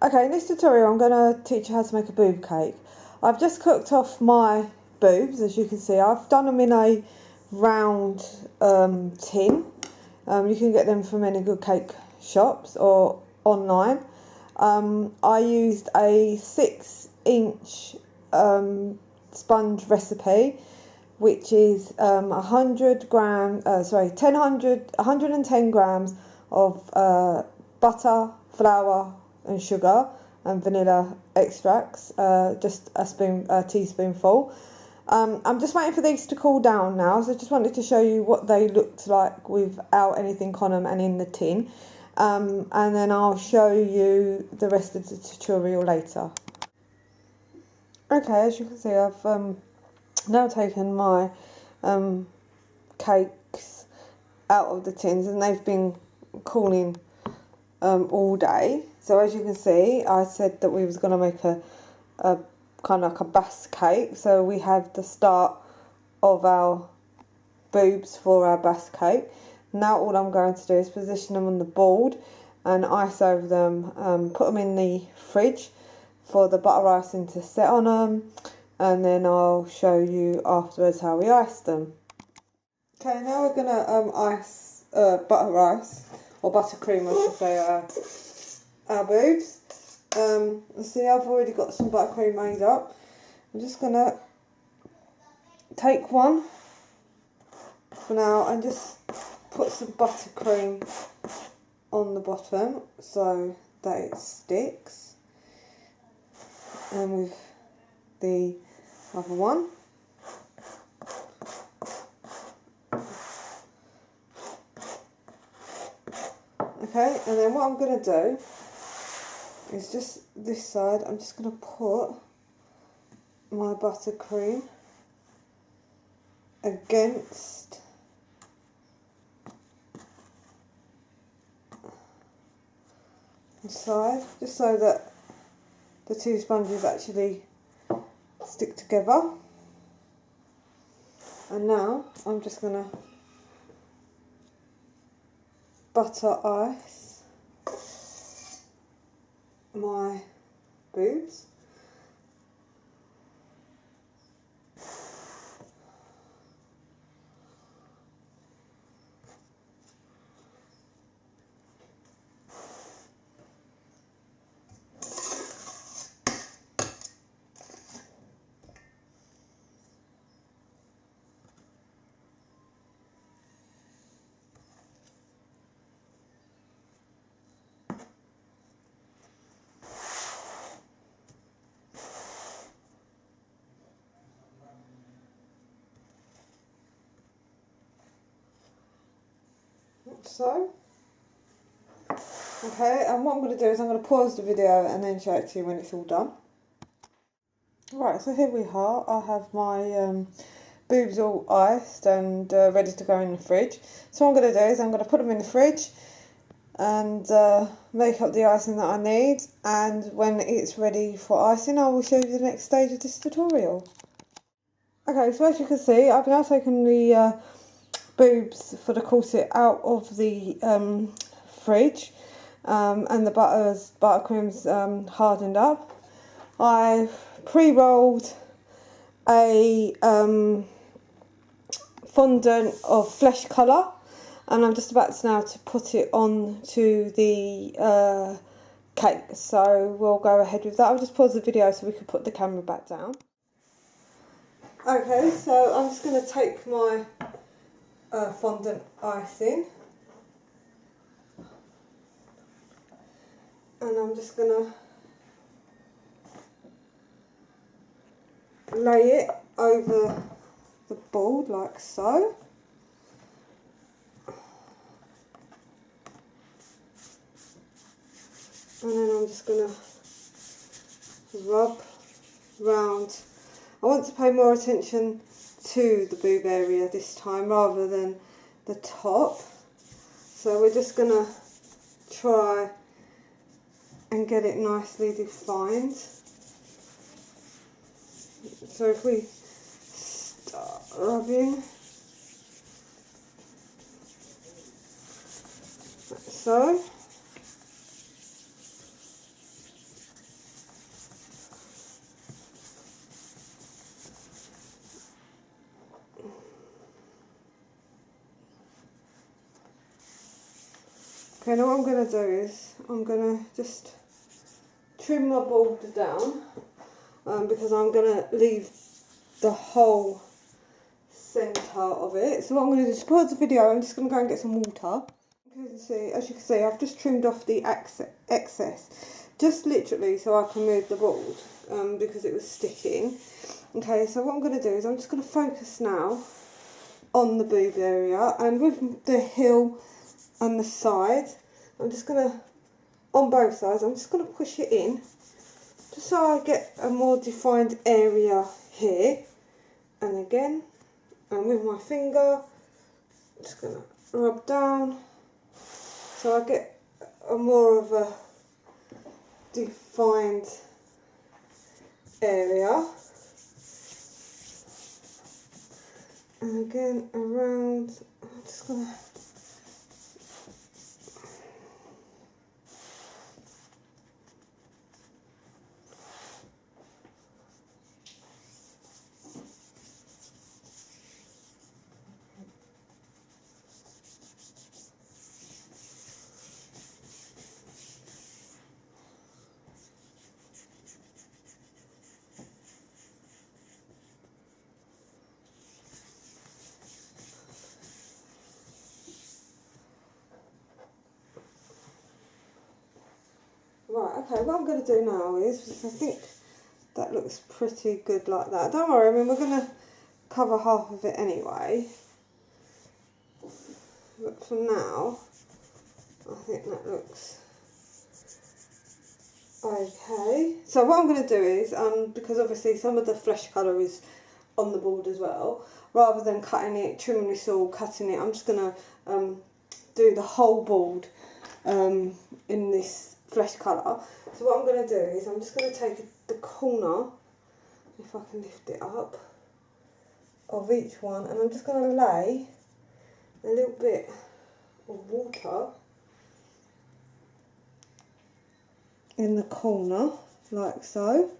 Okay, in this tutorial I'm going to teach you how to make a boob cake. I've just cooked off my boobs, as you can see. I've done them in a round tin. You can get them from any good cake shops or online. I used a 6-inch sponge recipe, which is 110 grams of butter, flour and sugar and vanilla extracts, just a teaspoonful. I'm just waiting for these to cool down now, so I just wanted to show you what they looked like without anything on them and in the tin, and then I'll show you the rest of the tutorial later. Okay, as you can see, I've now taken my cakes out of the tins and they've been cooling all day. So as you can see, I said that we was going to make a kind of like a basque cake. So we have the start of our boobs for our basque cake. Now all I'm going to do is position them on the board and ice over them, put them in the fridge for the butter icing to set on them, and then I'll show you afterwards how we ice them. Okay, now we're going to ice, butter ice, or buttercream I should say, our boobs. See, I've already got some buttercream made up. I'm just going to take one for now and just put some buttercream on the bottom so that it sticks. And with the other one. Okay, and then what I'm going to do is just this side, I'm just going to put my buttercream against the side, just so that the two sponges actually stick together. And now I'm just going to butter ice my boobs. So, okay, and what I'm going to do is I'm going to pause the video and then show it to you when it's all done. Right, so here we are. I have my boobs all iced and ready to go in the fridge. So what I'm going to do is I'm going to put them in the fridge and make up the icing that I need, and when it's ready for icing I will show you the next stage of this tutorial. Okay, so as you can see, I've now taken the boobs for the corset out of the fridge, and the buttercream's hardened up. I've pre-rolled a fondant of flesh colour, and I'm just about now to put it on to the cake, so we'll go ahead with that. I'll just pause the video so we can put the camera back down. Okay, so I'm just going to take my fondant icing, and I'm just going to lay it over the board like so. And then I'm just going to rub round. I want to pay more attention to the boob area this time rather than the top. So we're just going to try and get it nicely defined. So if we start rubbing, like so. Okay, now what I'm going to do is I'm going to just trim my border down because I'm going to leave the whole centre of it. So what I'm going to do is pause the video. I'm just going to go and get some water. As you can see, I've just trimmed off the excess, just literally so I can move the board because it was sticking. Okay, so what I'm going to do is I'm just going to focus now on the boob area, and with the heel and the side, I'm just going to, on both sides, I'm just going to push it in, just so I get a more defined area here. And again, and with my finger, I'm just going to rub down, so I get a more of a defined area. And again, around, I'm just going to Right, okay, what I'm going to do now is, I think that looks pretty good like that. Don't worry, I mean, we're going to cover half of it anyway. But for now, I think that looks okay. So what I'm going to do is, because obviously some of the flesh colour is on the board as well, rather than cutting it, trimming this all, cutting it, I'm just going to do the whole board in this flesh colour. So what I'm going to do is I'm just going to take the corner, if I can lift it up, of each one, and I'm just going to lay a little bit of water in the corner, like so.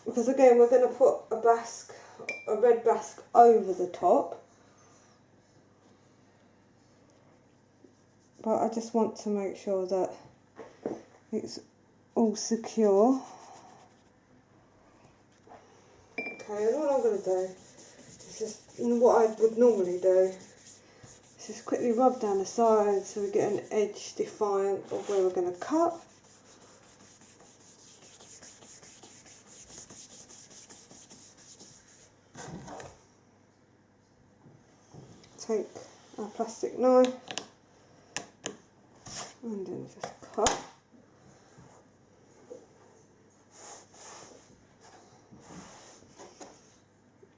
Because again, we're going to put a red basque over the top. But I just want to make sure that it's all secure. Okay, and what I'm going to do is just what I would normally do. Is just quickly rub down the sides so we get an edge defiant of where we're going to cut. Take our plastic knife and then just cut.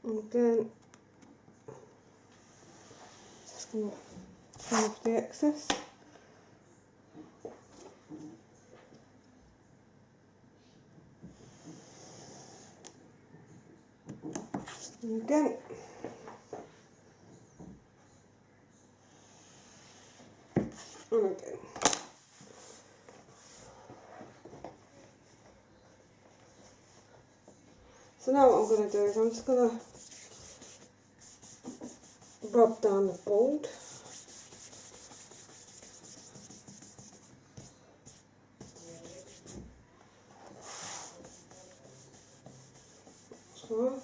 And again, just going to trim off the excess. And again. And again. So now what I'm going to do is I'm just going to rub down the board. So.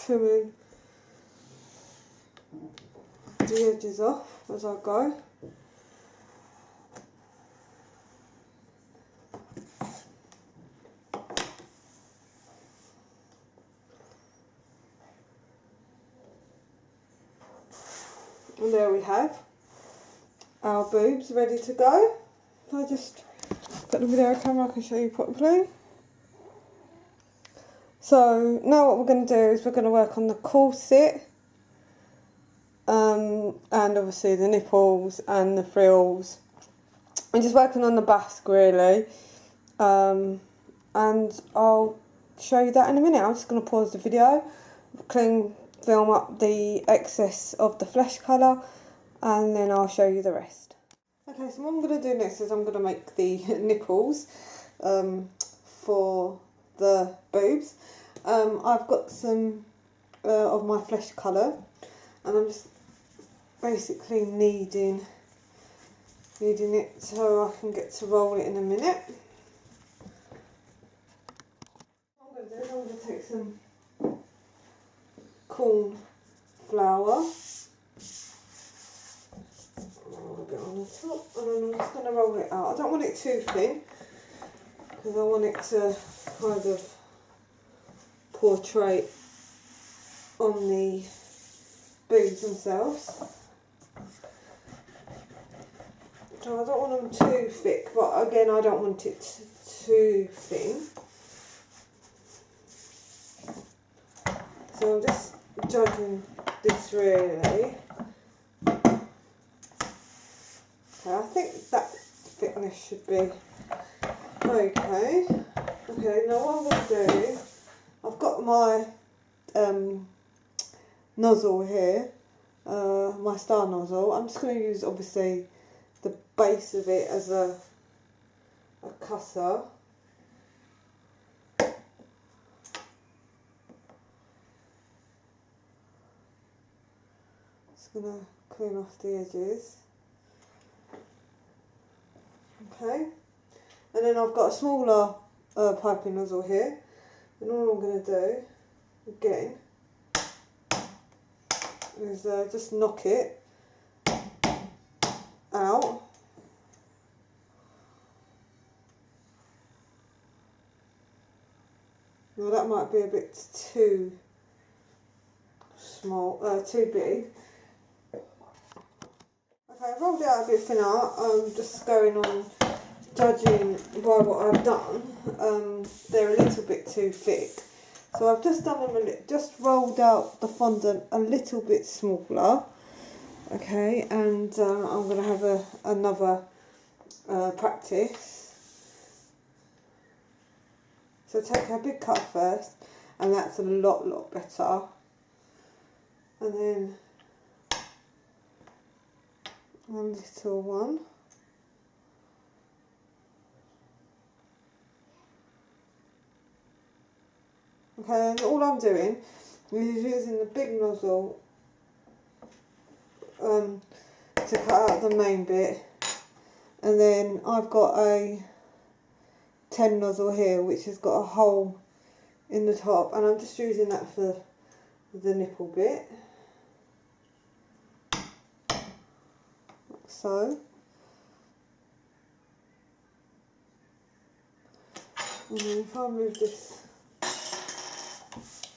Trimming the edges off as I go. And there we have our boobs ready to go. If I just got the video camera, I can show you properly. So now what we're going to do is we're going to work on the corset and obviously the nipples and the frills. I'm just working on the basque really, and I'll show you that in a minute. I'm just going to pause the video, clean film up the excess of the flesh colour and then I'll show you the rest. Okay, so what I'm going to do next is I'm going to make the nipples for the boobs. I've got some of my flesh colour and I'm just basically kneading it so I can get to roll it in a minute. What I'm going to do is I'm going to take some corn flour, a little bit on the top, and then I'm just going to roll it out. I don't want it too thin because I want it to kind of portray on the boobs themselves. So I don't want them too thick, but again I don't want it too thin. So I'm just judging this really. Okay, I think that thickness should be okay. Okay, now what I'm going to do, I've got my nozzle here, my star nozzle. I'm just going to use obviously the base of it as a cusser. Just going to clean off the edges. Okay, and then I've got a smaller piping nozzle here, and all I'm going to do again is just knock it out. Now that might be a bit too small, too big. Okay, I've rolled it out a bit thinner. I'm just going on judging by what I've done. They're a little bit too thick. So I've just done them just rolled out the fondant a little bit smaller. Okay, and I'm going to have another practice. So take a big cut first, and that's a lot better. And then a little one. Okay, and all I'm doing is using the big nozzle to cut out the main bit, and then I've got a 10 nozzle here which has got a hole in the top, and I'm just using that for the nipple bit. So, and then if I move this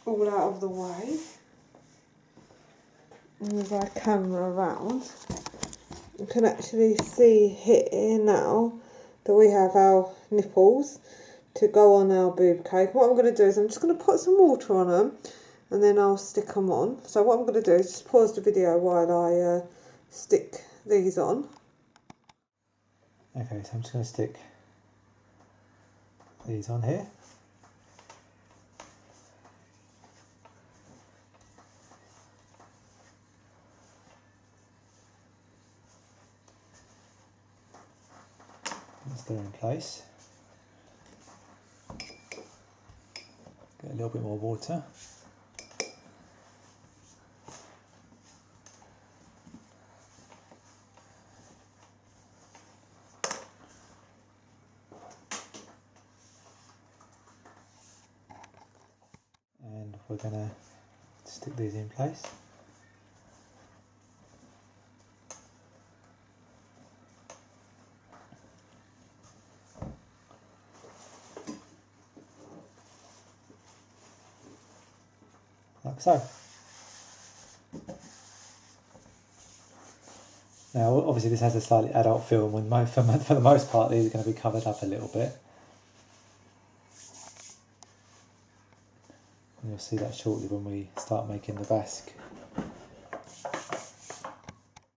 all out of the way, and move our camera around, you can actually see here now that we have our nipples to go on our boob cake. What I'm going to do is I'm just going to put some water on them and then I'll stick them on. So what I'm going to do is just pause the video while I stick these on. Okay, so I'm just going to stick these on here. Once they're in place, get a little bit more water. And we're going to stick these in place. Like so. Now obviously this has a slightly adult feel, and for the most part these are going to be covered up a little bit. And you'll see that shortly when we start making the basque.